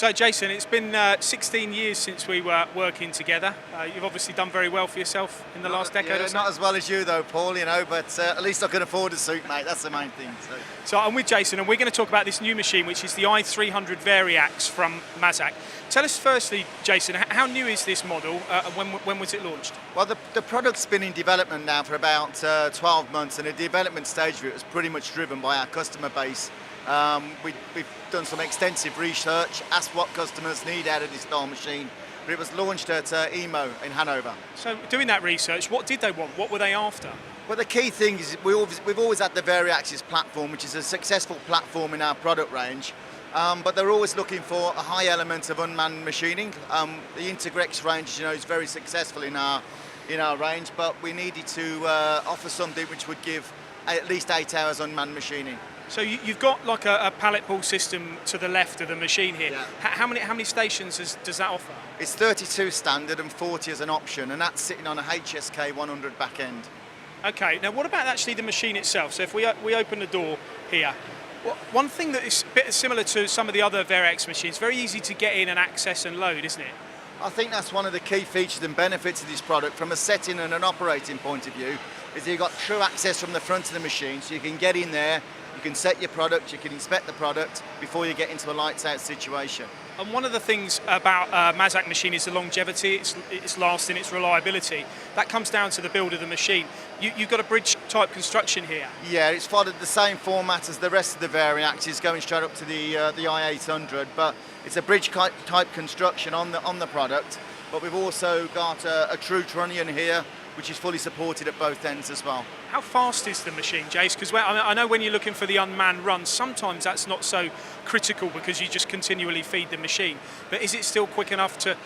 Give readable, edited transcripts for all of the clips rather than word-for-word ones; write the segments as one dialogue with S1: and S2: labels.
S1: So Jason, it's been 16 years since we were working together. You've obviously done very well for yourself in the last decade or so.
S2: Not as well as you though, Paul, but at least I can afford a suit, mate. That's the main thing.
S1: So I'm with Jason, and we're going to talk about this new machine, which is the i300 Variaxis from Mazak. Tell us firstly, Jason, how new is this model, and when was it launched?
S2: Well, the product's been in development now for about 12 months, and the development stage of it was pretty much driven by our customer base. We've done some extensive research, asked what customers need out of this style machine, but it was launched at EMO in Hanover.
S1: So doing that research, what did they want? What were they after?
S2: Well, the key thing is we've always had the Variaxis platform, which is a successful platform in our product range, but they're always looking for a high element of unmanned machining. The Integrex range, is very successful in our range, but we needed to offer something which would give at least 8 hours unmanned machining.
S1: So you've got like a pallet pull system to the left of the machine here.
S2: Yeah.
S1: How many stations does that offer?
S2: It's 32 standard and 40 as an option, and that's sitting on a HSK 100 back end.
S1: Okay, now what about actually the machine itself? So if we open the door here, one thing that is a bit similar to some of the other Variaxis machines, very easy to get in and access and load, isn't it?
S2: I think that's one of the key features and benefits of this product from a setting and an operating point of view, is that you've got true access from the front of the machine, so you can get in there, you can set your product, you can inspect the product before you get into a lights out situation.
S1: And one of the things about Mazak machine is the longevity, its lasting, its reliability. That comes down to the build of the machine. You've got a bridge type construction here.
S2: Yeah, it's followed the same format as the rest of the Variaxis, going straight up to the i300, but it's a bridge type construction on the product. But we've also got a true trunnion here, which is fully supported at both ends as well.
S1: How fast is the machine, Jace? Because I know when you're looking for the unmanned run, sometimes that's not so critical because you just continually feed the machine. But is it still quick enough to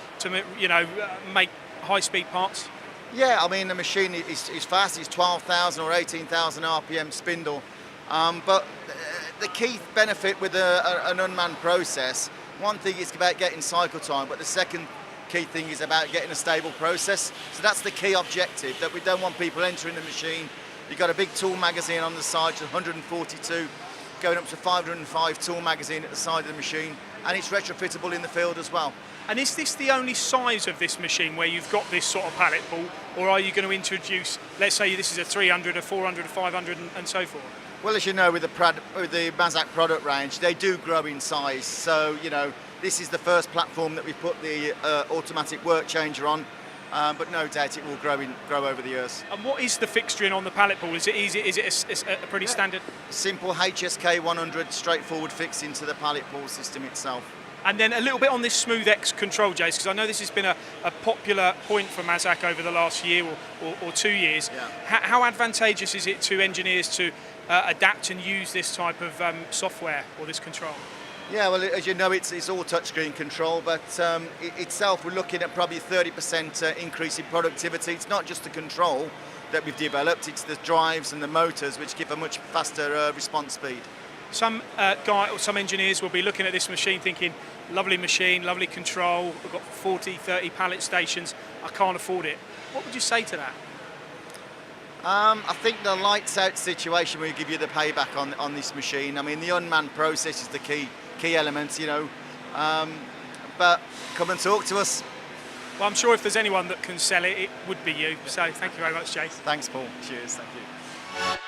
S1: make high-speed parts?
S2: Yeah, I mean the machine is fast. It's 12,000 or 18,000 RPM spindle. But the key benefit with an unmanned process, one thing is about getting cycle time, but the second key thing is about getting a stable process. So that's the key objective, that we don't want people entering the machine. You've got a big tool magazine on the side, 142, going up to 505 tool magazine at the side of the machine, and it's retrofittable in the field as well.
S1: And is this the only size of this machine where you've got this sort of pallet pull, or are you going to introduce, let's say this is a 300, a 400, a 500 and so forth?
S2: Well, as you know, with the Mazak product range, they do grow in size. So, this is the first platform that we've put the automatic work changer on, but no doubt it will grow over the years.
S1: And what is the fixturing on the pallet pull? Is it easy? Is it a pretty standard?
S2: Simple HSK 100 straightforward fix into the pallet pull system itself.
S1: And then a little bit on this Smooth X control, Jace, because I know this has been a popular point for Mazak over the last year or 2 years.
S2: Yeah.
S1: How advantageous is it to engineers to adapt and use this type of software or this control?
S2: Yeah, well, as you know, it's all touchscreen control, but itself we're looking at probably 30% increase in productivity. It's not just the control that we've developed, it's the drives and the motors which give a much faster response speed.
S1: Some engineers will be looking at this machine thinking, lovely machine, lovely control, we've got 40, 30 pallet stations, I can't afford it. What would you say to that?
S2: I think the lights out situation will give you the payback on this machine. I mean, the unmanned process is the key element, but come and talk to us.
S1: Well, I'm sure if there's anyone that can sell it, it would be you. So thank you very much, Jace.
S2: Thanks, Paul. Cheers. Thank you.